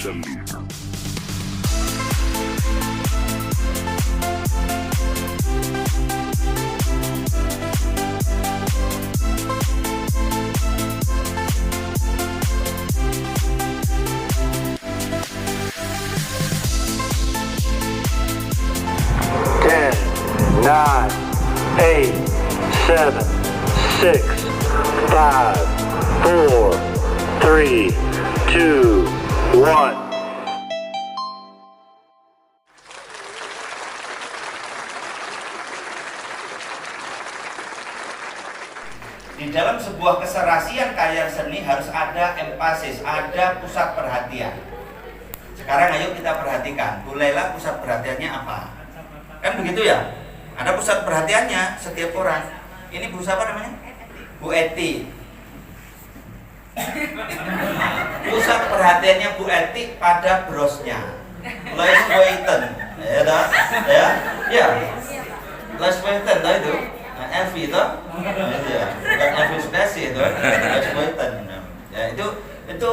Production. Ten, nine, eight, seven, six, five, four, three, two, one. Di dalam sebuah keserasian karya seni harus ada empasis, ada pusat perhatian. Sekarang ayo kita perhatikan, Bu Lela pusat perhatiannya apa? Kan begitu ya? Ada pusat perhatiannya setiap orang. Ini Bu siapa namanya? Bu Eti. Pusat perhatiannya Bu Eti pada brosnya. Les Witten, ya dah? Ya. Les Witten dah itu. Elvi itu, ya, bukan Elvi Sudasi itu, Les Witten. Ya itu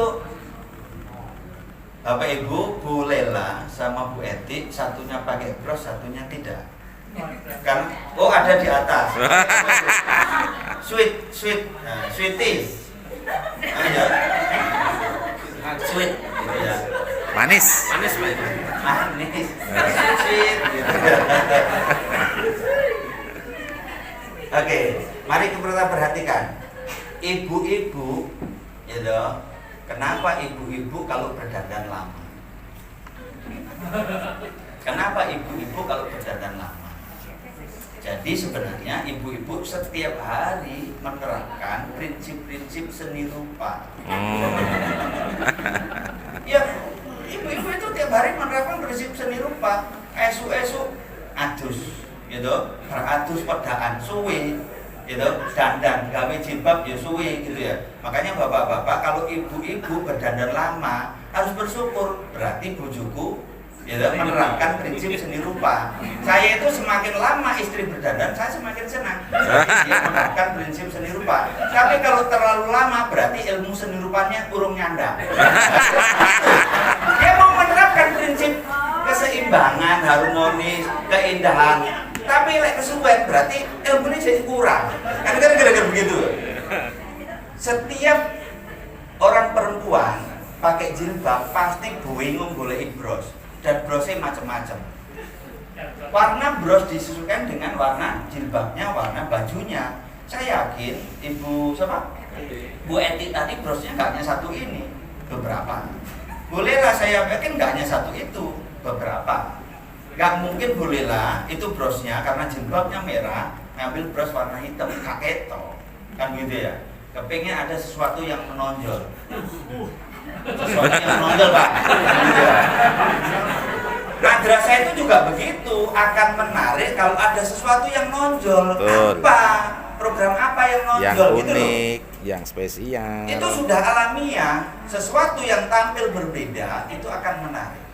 Bapak Ibu, Bu Lela sama Bu Eti, satunya pakai bros, satunya tidak. Kan, oh ada di atas. Sweeties. Ya. Sweet, gitu ya. Manis. Sweet, gitu. Oke, mari kita perhatikan. Ibu-ibu, gitu. Kenapa ibu-ibu kalau berdandan lama? Kenapa ibu-ibu kalau berdandan lama? Jadi sebenarnya ibu-ibu setiap hari menerapkan prinsip-prinsip seni rupa. Ya, ibu-ibu itu tiap hari menerapkan prinsip seni rupa. Esu-esu adus, gitu. Beratus pedaan suwe, gitu. Dandan gawe jilbab ya suwe, gitu ya. Makanya bapak-bapak kalau ibu-ibu berdandan lama harus bersyukur, berarti bojoku ya menerapkan prinsip seni rupa. Saya itu semakin lama istri berdandan, saya semakin senang. Dia menerapkan prinsip seni rupa. Tapi kalau terlalu lama, berarti ilmu seni rupanya kurang nyanda. Dia mau menerapkan prinsip keseimbangan, harmonis, keindahan. Tapi lek kesuwen berarti ilmunya jadi kurang. Kan gara-gara begitu. Setiap orang perempuan pakai jilbab pasti bingung golek bros. Dan brosnya macam-macam. Warna bros disesuaikan dengan warna jilbabnya, warna bajunya. Saya yakin Ibu siapa? Bu Eti tadi brosnya nggak hanya satu ini, beberapa. Bolehlah saya yakin nggak hanya satu itu, beberapa. Nggak mungkin bolehlah itu brosnya karena jilbabnya merah, ngambil bros warna hitam kaketo, kan gitu ya. Kepingin ada sesuatu yang menonjol. Sesuatu yang menonjol, Pak. Madrasah itu juga begitu, akan menarik kalau ada sesuatu yang nonjol. Betul. Apa? Program apa yang nonjol Yang gitu unik, loh. yang spesial. Itu sudah alamiah, sesuatu yang tampil berbeda itu akan menarik.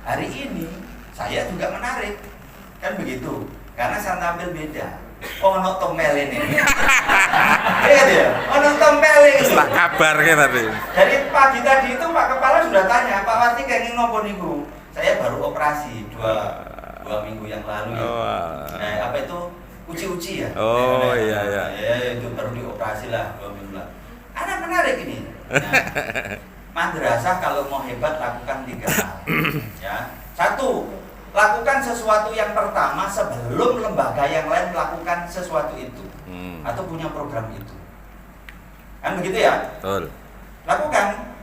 Hari ini saya juga menarik. Kan begitu. Karena saya tampil beda. Oh, ono tompel ini. Iya dia. Ono tompel ini. Setelah kabar kan tadi. Dari pagi tadi itu Pak Kepala sudah tanya, Pak Wati kenging nopo niku? Saya baru operasi dua minggu yang lalu ya. Apa itu uji-uji ya? Oh iya. Ya itu baru dioperasi lah 2 minggu lalu. Anak menarik ini. Nah, madrasah kalau mau hebat lakukan 3 hal. Ya. 1, lakukan sesuatu yang pertama sebelum lembaga yang lain melakukan sesuatu itu atau punya program itu. Kan begitu ya? Betul. Lakukan.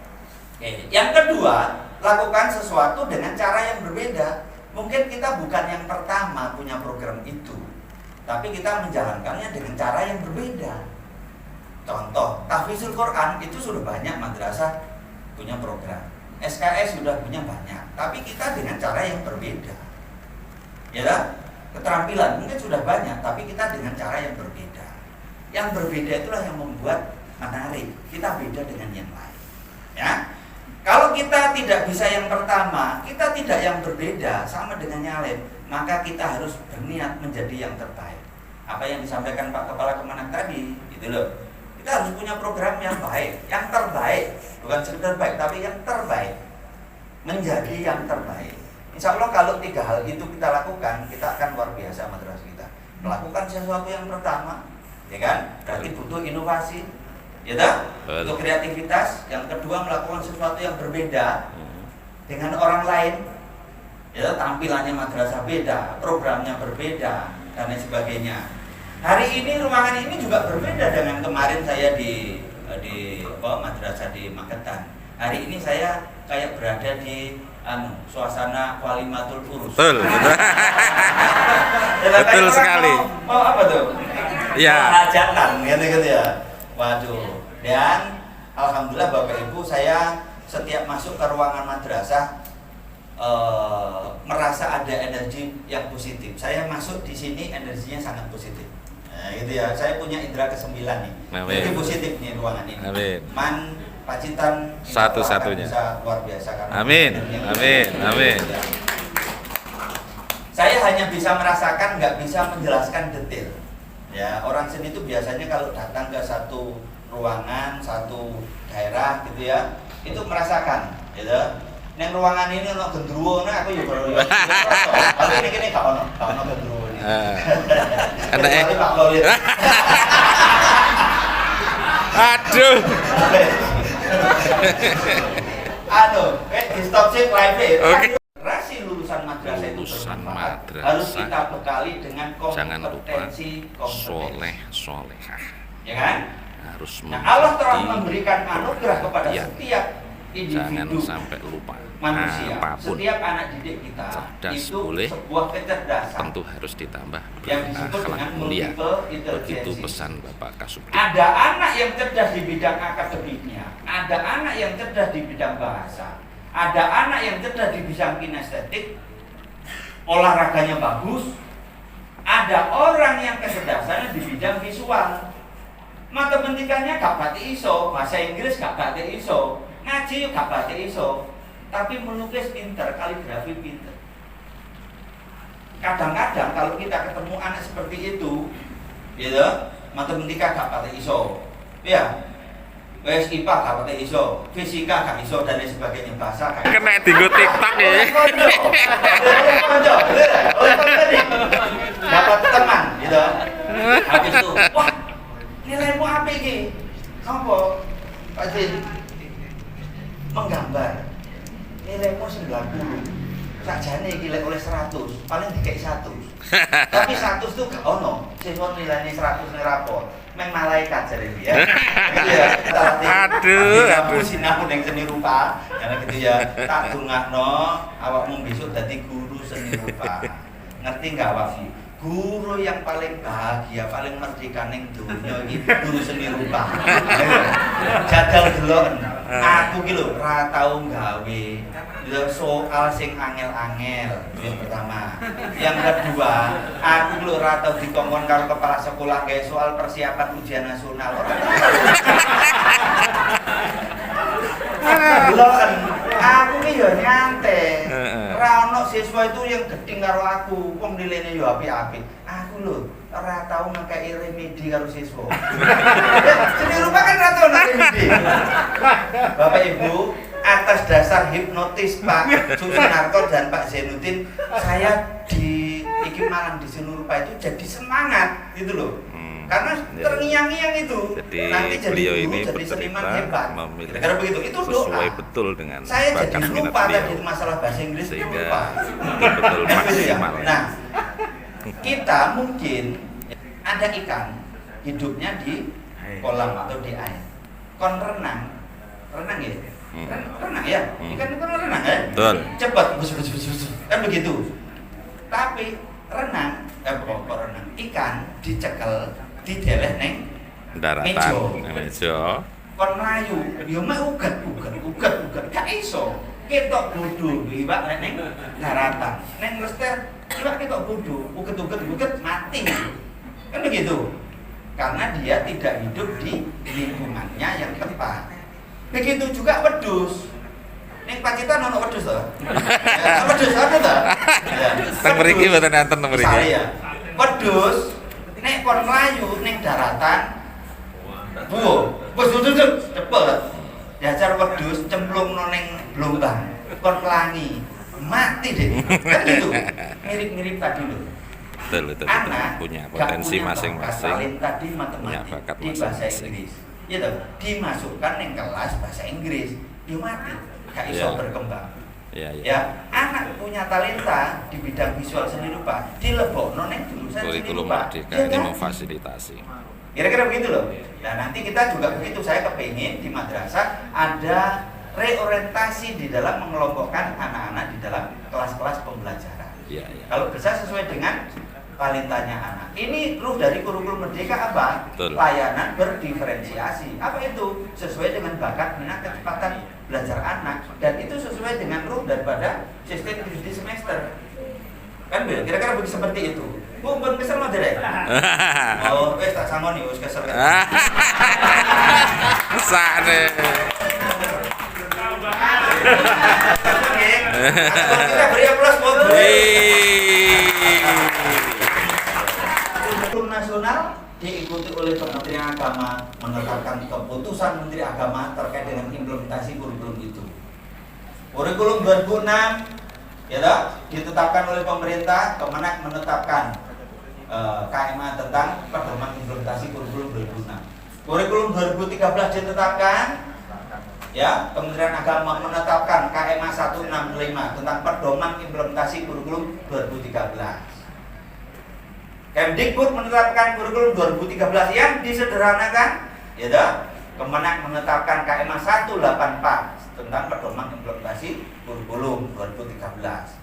Oke. Yang kedua, lakukan sesuatu dengan cara yang berbeda. Mungkin kita bukan yang pertama punya program itu, tapi kita menjalankannya dengan cara yang berbeda. Contoh, tahfizul Quran itu sudah banyak madrasah punya program. SKS sudah punya banyak, tapi kita dengan cara yang berbeda. Ya kan? Keterampilan mungkin sudah banyak, tapi kita dengan cara yang berbeda. Yang berbeda itulah yang membuat menarik. Kita beda dengan yang lain. Ya. Kalau kita tidak bisa yang pertama, kita tidak yang berbeda sama dengan yang lain, maka kita harus berniat menjadi yang terbaik. Apa yang disampaikan Pak Kepala Kemenak tadi, gitu loh. Kita harus punya program yang baik, yang terbaik, bukan sekedar baik, tapi yang terbaik. menjadi yang terbaik. Insya Allah kalau 3 hal itu kita lakukan, kita akan luar biasa madrasah kita. Melakukan sesuatu yang pertama, ya kan? Berarti butuh inovasi, ya tak? Untuk kreativitas. Yang kedua, melakukan sesuatu yang berbeda dengan orang lain, ya, tampilannya madrasah beda, programnya berbeda, dan lain sebagainya. Hari ini ruangan ini juga berbeda dengan kemarin saya di madrasah di Magetan. Hari ini saya kayak berada di suasana Walimatul Urus. Betul. Betul sekali. Mau apa tuh? Iya. Hajatan gitu ya. Waduh. Dan alhamdulillah Bapak Ibu, saya setiap masuk ke ruangan madrasah merasa ada energi yang positif. Saya masuk di sini energinya sangat positif. Nah, gitu ya. Saya punya indera ke-9 nih. Jadi positif nih ruangan ini. Amin. Pacitan Satu-satunya. bisa luar biasa karena Amin. Amin. Amin. Saya hanya bisa merasakan, nggak bisa menjelaskan detail. Ya, orang seni itu biasanya kalau datang ke satu ruangan, satu daerah gitu ya, itu merasakan, gitu. Neng ruangan ini ono gendruwo, nah aku ya baru lihat. Tapi ini gak ono gendruwo ini. Karena Pak Lolit. aduh. Di stop sih live. Oke. Rasi lulusan madrasah itu Lulusan bermanfaat. madrasah. Harus kita bekali dengan Jangan lupa kompetensi. solehah. Ya kan? Harus Nah, Allah telah menjadi memberikan anugerah kepada ya. setiap Jangan individu sampai lupa manusia. apapun. Setiap anak didik kita Cerdas itu boleh, sebuah kecerdasan tentu harus ditambah yang disebut berakhlak dengan mulia. multiple Begitu intelligence. pesan Bapak Kasubdit. Ada anak yang cerdas di bidang akademiknya, ada anak yang cerdas di bidang bahasa, ada anak yang cerdas di bidang kinestetik, olahraganya bagus, ada orang yang kecerdasannya di bidang visual. Matematikannya gak pati iso, bahasa Inggris gak pati iso, ngaji gak pati iso, tapi melukis pinter, kaligrafi pinter. Kadang-kadang kalau kita ketemu anak seperti itu, gitu, matematika gak pati iso, ya, wes IPA gak pati iso, fisika gak iso dan lain sebagainya, bahasa gak iso. Kena digo TikTok ya. Dapat teman, gitu. Habis itu, wah, nilaimu apa ini? Apa? Pak Zin menggambar. Nilaimu 90. Sakjane iki lek oleh 100, paling dikek 100. Tapi 100 tuh gak ono. Siswa nilainya 100 ning rapor. Meng malaikat jare dia. Gitu ya. Aduh. Aku sinau ning seni rupa. Karena gitu ya. Tak dongakno awakmu besok dadi guru seni rupa. Ngerti enggak awakmu? Guru yang paling bahagia, paling merdeka ning dunya iki guru seni rupa. Jajal delok, aku ki lho ora tau gawe soal sing angel-angel. Yang pertama. Yang kedua, aku lho ora tau dikongkon karo kepala sekolah gawe soal persiapan ujian nasional. Deloken, aku ki yo nyantai. Ora ono siswa itu yang gedeng karo aku, wong nilainya yo apik-apik. Aku lho ora tau ngekeki remedi karo siswa. Seni rupa kan ora tau remedi. Bapak Ibu, atas dasar hipnotis Pak Susunarto dan Pak Zainuddin, saya di iki malang di seni rupa itu jadi semangat gitu loh. Karena terngiang-ngiang itu. Jadi nanti jadi beliau guru, ini jadi seniman bercerita hebat. memilih Karena begitu itu doa. sesuai betul dengan Saya jadi bakat minat lupa tadi beliau. masalah bahasa Inggris itu Sehingga lupa. betul-betul maksimal. Nah, kita mungkin ada ikan hidupnya di kolam atau di air. Kon renang ya? Renang ya? Ikan itu kan renang ya? Betul. Cepat, kan begitu. Tapi renang, kok renang? Ikan dicekel, dideleh neng Daratan, meja. kon mlayu, ya mek uget, gak iso. Ketok bodho liwat ning daratan. Ning lester liwat ketok bodho, uget mati. Kan begitu. Karena dia tidak hidup di lingkungannya yang tepat. Begitu juga wedhus. Ning Pacitan ono wedhus to? Ya, wedhus ada to? Ya. Teng mriki mboten enten teng mriki. Saya. Wedhus nek kon mlayu ning daratan, wis cepet. diajar wedhus cemplung neng blombang kon pelangi mati deh kan gitu mirip-mirip tadi loh. Betul. Anak Punya gak potensi punya masing-masing. bakat tadi Punya matematik bakat di bahasa masing-masing. Inggris ya toh dimasukkan neng kelas bahasa Inggris dia mati gak iso Ya. berkembang Ya. ya anak punya talenta di bidang visual seni rupa dilebokno neng jurusan seni Kurikulum rupa Merdeka dia ini ganti. memfasilitasi. Kira-kira begitu loh. Nah nanti kita juga begitu. Saya kepingin di madrasah ada reorientasi di dalam mengelompokkan anak-anak di dalam kelas-kelas pembelajaran. Ya. Kalau bisa sesuai dengan talentanya anak. Ini ruh dari kurikulum merdeka apa? Betul. Layanan berdiferensiasi. Apa itu? Sesuai dengan bakat, minat, kecepatan belajar anak. Dan itu sesuai dengan ruh daripada sistem di semester. Kan Bil? Kira-kira begitu seperti itu. Bu, pun kesel mah derek. Oh, tak sangoni, wis kesel. Sakne. Kita beri aplaus buat Bu. Kurikulum nasional diikuti oleh Kementerian Agama menetapkan keputusan Menteri Agama terkait dengan implementasi kurikulum itu. Kurikulum 2006 ya toh, ditetapkan oleh pemerintah, Kemenak menetapkan KMA tentang pedoman implementasi kurikulum 2006. Kurikulum 2013 ditetapkan, ya Kementerian Agama menetapkan KMA 165 tentang pedoman implementasi kurikulum 2013. Kemdikbud menetapkan kurikulum 2013 yang disederhanakan, ya toh, Kemenak menetapkan KMA 184 tentang pedoman implementasi kurikulum 2013.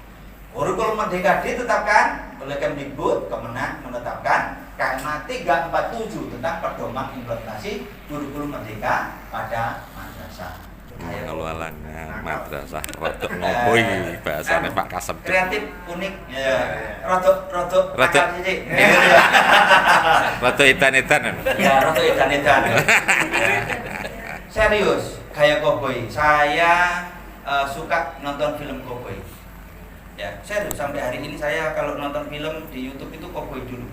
Kurikulum Merdeka ditetapkan oleh Kemdikbud, Kemenak menetapkan KMA 347 tentang pedoman implementasi kurikulum Merdeka pada madrasah. Pengelolaannya madrasah rodok ngopo iki bahasane Pak Kasem. Kreatif, unik, ya. Rodok Rodok. akal sithik. Rodok edan-edan. Ya, rodok edan-edan. Serius, kayak koboi. Saya suka nonton film koboi. Ya, serius sampai hari ini saya kalau nonton film di YouTube itu koboi dulu.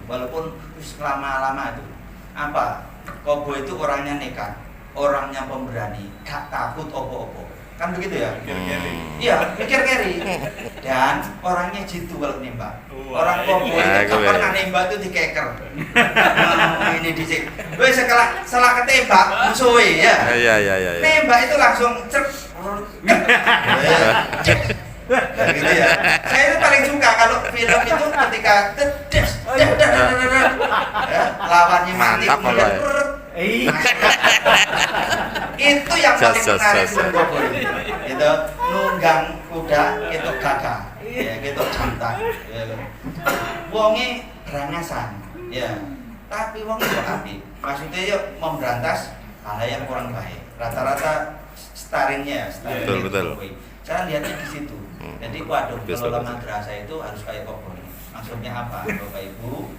Walaupun lama-lama itu. Apa? Koboi itu orangnya nekat, orangnya pemberani, gak takut opo-opo. Kan begitu ya? Iya, mikir carry. Dan orangnya jitu kalau nembak. Orang koboi itu gak pernah nembak itu dikeker. Ini dicek. Wes salah ketembak musuhe ya. Iya. Nembak itu langsung cek. Gitu ya. Saya itu paling suka kalau film itu ketika lawannya mati Mantap, kemudian itu yang paling menarik film koboi. Gitu, nunggang kuda itu gagah, ya gitu jantan. Wonge berangasan, ya. Tapi wonge yo apik. Maksudnya yo memberantas hal yang kurang baik. Rata-rata starringnya, Betul. Saya lihatnya di situ. Jadi waduh, Betul. pengelola madrasah itu harus kayak koboi. Maksudnya apa, Bapak Ibu?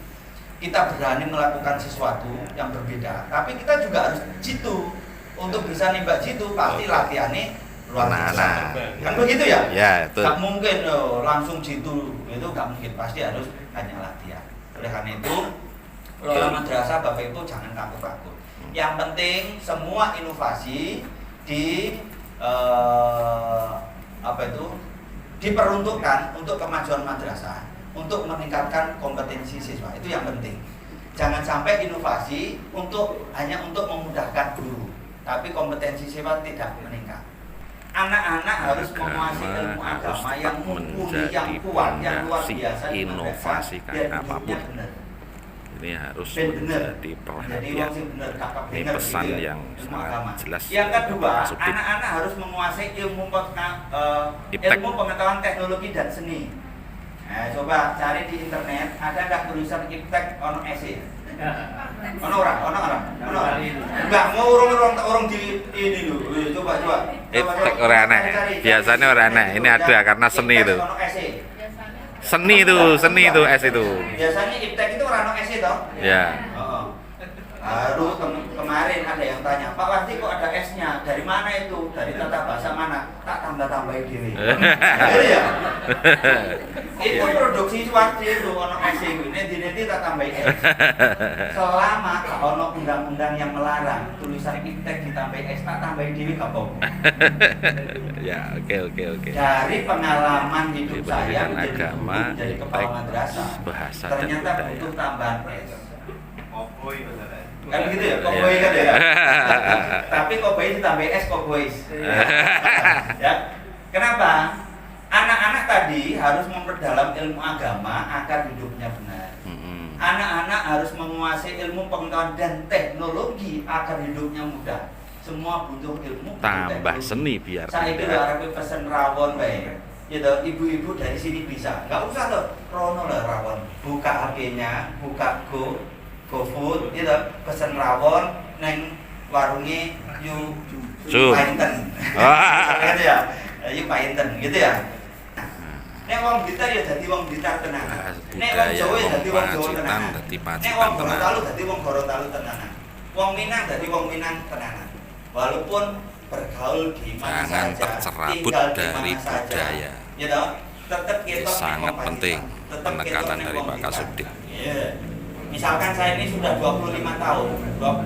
Kita berani melakukan sesuatu yang berbeda, tapi kita juga harus jitu. Untuk bisa nembak jitu, pasti latihannya luar biasa. Kan begitu ya? Ya, betul. Gak mungkin loh, langsung jitu, itu gak mungkin. Pasti harus hanya latihan. Oleh karena itu, pengelola madrasah Bapak Ibu jangan takut-takut. Yang penting semua inovasi diperuntukkan untuk kemajuan madrasah, untuk meningkatkan kompetensi siswa. Itu yang penting. Jangan sampai inovasi hanya untuk memudahkan guru, tapi kompetensi siswa tidak meningkat. Anak-anak harus menguasai ilmu agama yang mumpuni, yang kuat, yang luar biasa di inovasi madrasah, biar kayak apapun. hidupnya benar. Ini harus Ben bener. menjadi Jadi perhatian. wong sing bener kakak Ini bener pesan gitu ya, yang ilmu sangat agama. jelas. Yang kedua, Pak Subdit. anak-anak harus menguasai Iptek. ilmu pengetahuan teknologi dan seni. Nah, coba cari di internet, ada nggak tulisan iptek ono ese? Ono orang. Enggak mau orang di ini dulu. Coba. Iptek ora enak. Biasanya ora enak. Ini ada karena seni Iptek itu. ono ese. Seni itu S itu. Biasanya iptek itu orang ono ese toh? Ya. Baru kemarin ada yang tanya, Pak Wati kok ada S-nya? Dari mana itu? Dari tata bahasa mana? Tak tambah-tambahin diri. Gitu ya? Itu produksi swasta itu ono SCW, nanti tak tambahin S. Selama ono undang-undang yang melarang tulisan iptek ditambahin S, tak tambahin dewi gak apa-apa. Ya, oke. Dari pengalaman hidup Di saya pendidikan agama, jadi kepala iptek, madrasah, bahasa dan ternyata budaya. butuh tambahan S. Kan begitu ya, koboi kan ya. Tapi koboi ditambah S, kobois. Ya. Kenapa? Anak-anak tadi harus memperdalam ilmu agama agar hidupnya benar. Anak-anak harus menguasai ilmu pengetahuan dan teknologi agar hidupnya mudah. Semua butuh ilmu, Tambah teknologi. seni biar Saya itu tidak. harapin pesen rawon baik. Gitu, ibu-ibu dari sini bisa. Nggak usah loh, Rono lah rawon. Buka HP-nya, buka GoFood, gitu, pesen rawon, neng warungnya Su. Painten. Gitu ya, yuk Painten, gitu ya. Nek wong Blitar ya dadi wong Blitar tenanan. Nek wong Jawa ya dadi wong Jawa tenanan. Nek wong Gorontalo dadi wong Gorontalo tenanan. Wong Minang dadi wong Minang tenanan. Walaupun bergaul di mana Jangan saja, tercerabut tinggal di dari mana saja, budaya. ya toh, tetap Ini kita sangat penting penekanan dari Pak Kasubdit. Kasubdit. Iya. Misalkan saya ini sudah 25 tahun,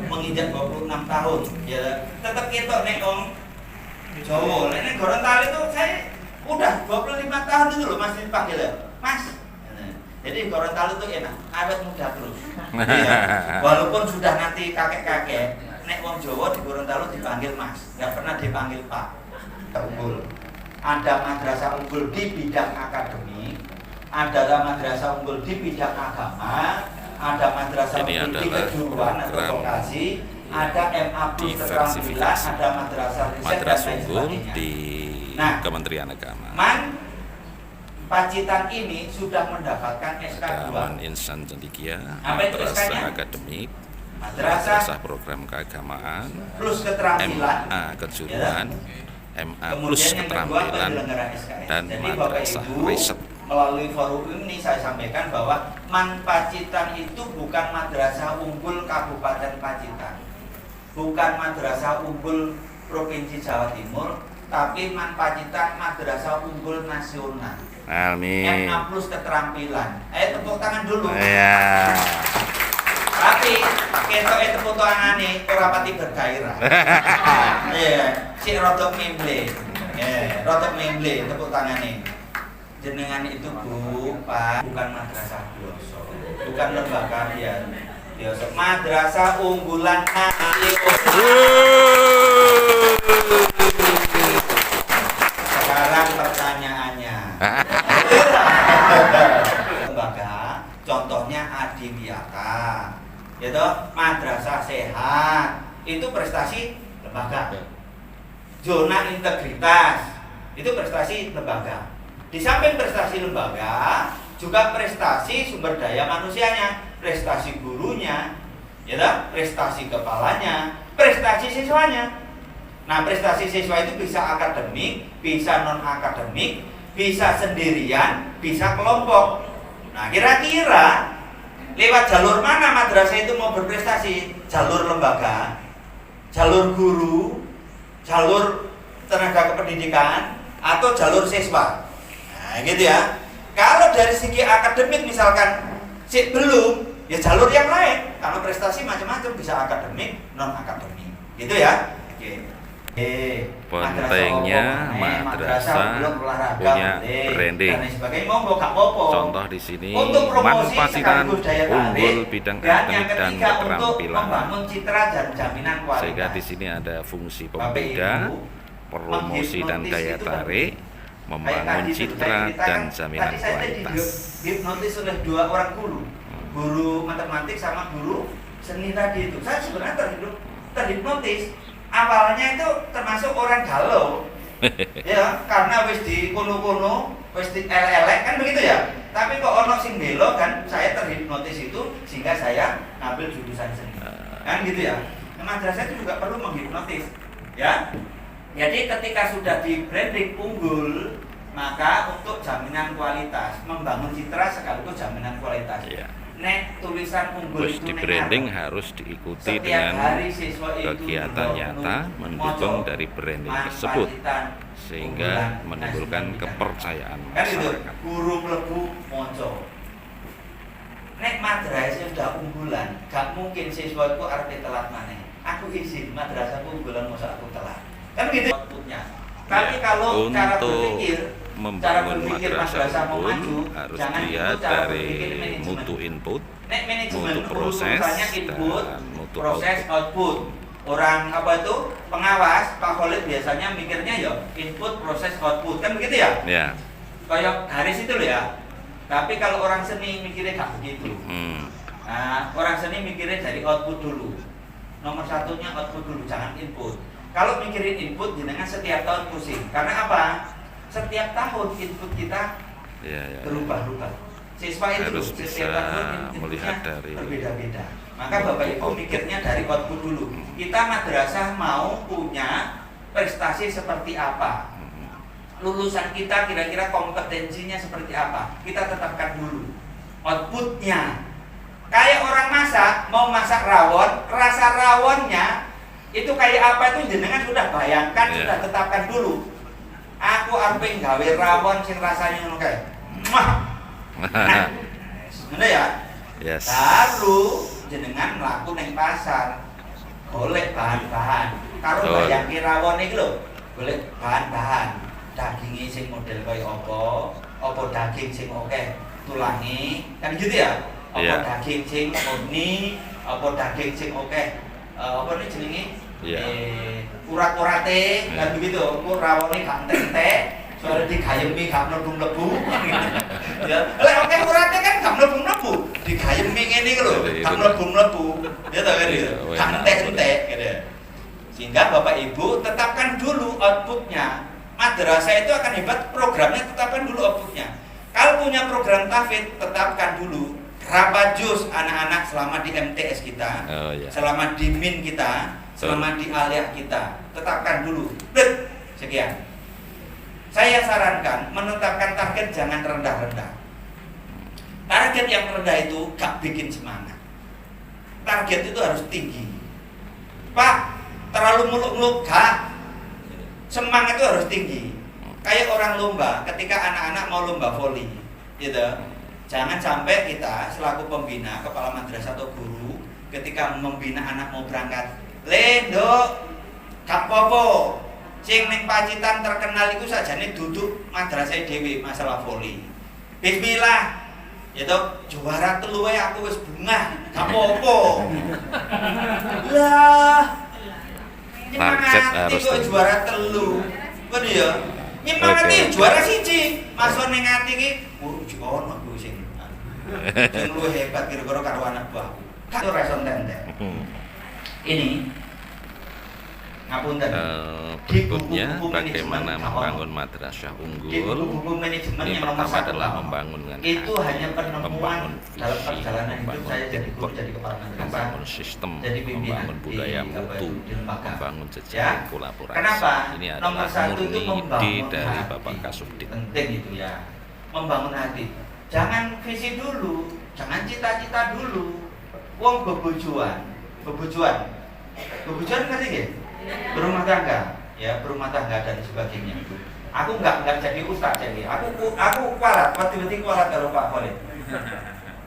menginjak 26 tahun, ya tetap kita nek wong Jawa. Nek Gorontalo itu saya udah 25 tahun itu loh masih dipanggil ya, Mas. Jadi Gorontalo itu enak, awet muda terus. Iya. Walaupun sudah nanti kakek-kakek, nek wong Jawa di Gorontalo dipanggil Mas, nggak pernah dipanggil Pak. Unggul. Ada madrasah unggul di bidang akademik, ada madrasah unggul di bidang agama, ada madrasah Ini unggul di adalah kejuruan atau program vokasi, ada MA plus keterampilan, diversifikasi. ada madrasah riset dan Madrasah lain unggul sebagainya. di Nah, Kementerian Agama. Pacitan ini sudah mendapatkan SK2. Agama Insan Cendikia, Apa itu Madrasah SK-nya? Akademik, Madrasah Madrasah Program Keagamaan, plus keterampilan. MA Kejuruan, MA plus Kemudian yang kedua Keterampilan, penyelenggaraan SKS. dan Jadi Bapak Madrasah Ibu, Riset. melalui forum ini saya sampaikan bahwa Man Pacitan itu bukan madrasah unggul Kabupaten Pacitan, bukan madrasah unggul Provinsi Jawa Timur, tapi Man Pacitan madrasah unggul nasional. Amin. MA plus keterampilan. Tepuk tangan dulu. Ya. Tapi ketok tepuk tangane ora pati bergairah. Iya, si rodok memble. Rodok memble tepuk tangane. Jenengan itu Bu, Pak, bukan madrasah biasa. Bukan lembaga biasa. Madrasah unggulan Sekarang pertanyaannya. Lembaga, contohnya Adiwiyata, yaitu madrasah sehat, itu prestasi lembaga. Zona integritas, itu prestasi lembaga. Di samping prestasi lembaga, juga prestasi sumber daya manusianya, prestasi gurunya, ya, prestasi kepalanya, prestasi siswanya. Nah, prestasi siswa itu bisa akademik, bisa non akademik, bisa sendirian, bisa kelompok. Nah, kira-kira lewat jalur mana madrasah itu mau berprestasi? Jalur lembaga, jalur guru, jalur tenaga kependidikan, atau jalur siswa? Nah, gitu ya. Kalau dari segi akademik misalkan belum, ya jalur yang lain. Kalau prestasi macam-macam, bisa akademik, non akademik. Gitu ya. Oke. Pentingnya madrasah punya branding. Contoh di sini Man Pacitan unggul bidang akademik dan keterampilan. Sehingga di sini ada fungsi pembeda, promosi dan daya tarik, membangun citra dan jaminan kualitas. Hipnotis oleh dua orang guru matematik sama guru seni tadi itu. Saya sebenarnya terhipnotis. Awalnya itu termasuk orang galau, ya, karena wis di kono-kono, wis di elek kan begitu ya. Tapi kok ono sing belo kan, saya terhipnotis itu sehingga saya ngambil jurusan seni, kan gitu ya. Madrasah itu juga perlu menghipnotis, ya. Jadi ketika sudah di branding unggul, maka untuk jaminan kualitas, membangun citra sekaligus jaminan kualitas. Yeah. nek tulisan unggul Terus itu di ning branding ngarep. harus diikuti Setiap dengan hari siswa itu kegiatan nyata mendukung dari branding tersebut sehingga menimbulkan kepercayaan kan itu masyarakat. guru mlebu maca. Nek madrasah udah unggulan, gak mungkin siswa itu arep telat maneh. Aku izin madrasahku unggulan masa aku telat. Kan gitu outputnya. Tapi kalau cara Untuk berpikir membangun madrasah mau pun maju, harus jangan dilihat itu cara dari berpikir manajemen. mutu input, Nek manajemen mutu itu proses, urusannya input, dan mutu proses, output. output. Orang apa itu pengawas Pak Khalid biasanya mikirnya ya input, proses, output kan begitu ya? Ya. Kayak garis itu loh ya. Tapi kalau orang seni mikirnya gak begitu. Nah, orang seni mikirnya dari output dulu. Nomor satunya output dulu, jangan input. Kalau mikirin input, jenengan setiap tahun pusing. Karena apa? Setiap tahun input kita Ya. berubah-ubah. Siswa itu Harus setiap bisa tahun melihat inputnya dari berbeda-beda. Maka Bapak Ibu mikirnya dari output dulu. Kita madrasah mau punya prestasi seperti apa? Lulusan kita kira-kira kompetensinya seperti apa? Kita tetapkan dulu outputnya. Kayak orang masak, mau masak rawon, rasa rawonnya itu kayak apa itu jenengan sudah bayangkan, sudah tetapkan dulu. Aku arep gawe rawon sing rasanya ngono kae. Nah, bener ya? yes. Baru jenengan mlaku ning pasar. Golek bahan-bahan. Karo Betul. bayangke rawon iki lho, golek bahan-bahan. Daginge sing model kaya apa daging sing akeh tulange. Kan gitu ya? Apa Iya. daging sing murni, apa daging sing akeh apa nih jenenge? Iya. Urat-urate kan begitu. Ku rawone gak entek-entek, soalnya digayemi gak mlebu-mlebu. Ya, lek akeh urate kan gak mlebu-mlebu. Digayemi ngene iki lho, gak mlebu-mlebu. Ya ta kan gitu. Gak entek-entek gitu. Sehingga Bapak Ibu tetapkan dulu outputnya. Madrasah itu akan hebat, programnya tetapkan dulu outputnya. Kalau punya program tahfidz, tetapkan dulu berapa juz anak-anak selama di MTS kita, selama di MIN kita, selama di aliyah kita. Tetapkan dulu. Sekian. Saya sarankan menetapkan target jangan rendah-rendah. Target yang rendah itu gak bikin semangat. Target itu harus tinggi. Pak, terlalu muluk-muluk gak. Semangat itu harus tinggi. Kayak orang lomba, ketika anak-anak mau lomba voli, gitu. Jangan sampai kita selaku pembina, kepala madrasah atau guru, ketika membina anak mau berangkat, Nduk, gak apa-apa. Sing ning Pacitan terkenal iku sajane duduk madrasah dhewe masalah voli. Bismillah. Ya toh, juara telu wae aku wis bungah, gak apa-apa. Lah. Target harus kok juara telu. Kok ya? Nyemangati juara siji. Masuk ning ati iki, ono kuwi sing luwih hebat kira-kira karo anak buahku. Kak ora iso entek. Ini ngapunten. Berikutnya bagaimana membangun madrasah unggul. Ini pertama adalah membangun itu hanya penemuan dalam visi, perjalanan hidup saya jadi guru, membangun jadi kepala madrasah, membangun sistem, jadi pimpinan membangun budaya di mutu, di lembaga. membangun Ya. jejaring kolaborasi. Kenapa? Ini Nomor adalah satu itu murni ide membangun dari hati. Bapak Kasubdit. Penting itu ya, membangun hati. Jangan visi dulu, jangan cita-cita dulu. Wong bebujuan ngerti nggih? Berumah tangga, ya berumah tangga dan sebagainya. Aku nggak jadi ustaz jadi. Aku kualat, waktu-waktu kualat kalau Pak Khalid.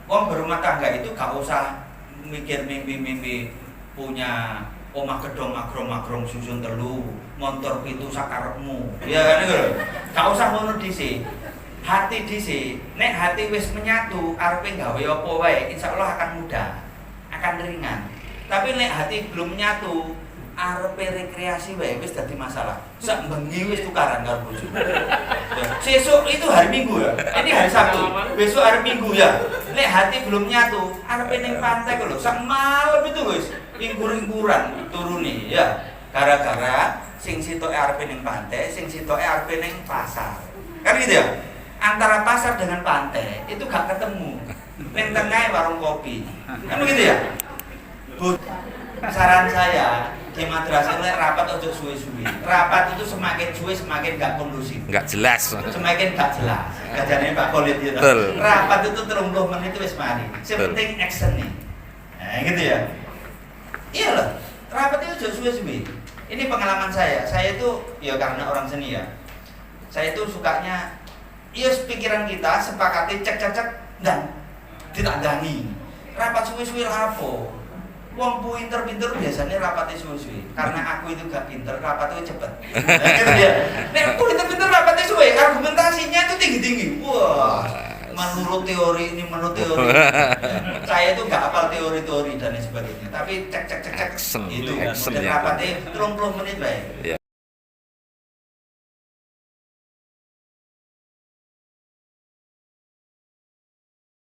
Wong berumah tangga itu gak usah mikir mimpi-mimpi punya omah gedong magrong-magrong susun telu, motor pitu sakarepmu. Ya kan itu. Gak usah ngono dhisik. Hati dhisik. Nek hati wis menyatu, arepe gawe apa wae, insyaallah akan mudah, akan ringan. Tapi nek hati belum menyatu, arepe rekreasi wae wis dadi masalah. Sak bengi wis tukaran karo bojo. Sesuk itu hari Minggu ya. Ini hari Sabtu. Besok hari Minggu ya. Nek hati belum nyatu, arepe ning pantai kok lho. Sak malam itu wis ingkur-ingkuran turune ya. Gara-gara sing sitoke arepe ning pantai, sing sitoke arepe ning pasar. Kan gitu ya. Antara pasar dengan pantai itu gak ketemu. Ning tengah warung kopi. Kan begitu ya? Saran saya di madrasah lek rapat ojo suwe-suwe. Rapat itu semakin suwe semakin gak kondusif. Enggak jelas. Semakin gak jelas. Kajane Pak Khalid ya. Betul. Rapat itu 30 menit wis mari. Sing Betul. penting action nih. Nah, gitu ya. Iya loh. Rapat itu ojo suwe-suwe. Ini pengalaman saya. Saya itu ya karena orang seni ya. Saya itu sukanya iya pikiran kita sepakati cek dan ditandani. Rapat suwe-suwe apa? Wong pinter-pinter biasanya rapatnya suwe-suwe. Karena aku itu gak pinter, rapatnya cepet. Nah, gitu ya. Nek aku pinter-pinter rapatnya suwe, argumentasinya itu tinggi-tinggi. Wah, menurut teori ini, menurut teori. Saya itu gak hafal teori-teori dan lain sebagainya. Tapi cek Action, itu. action Dan ya. rapatnya 30 menit baik. Ya.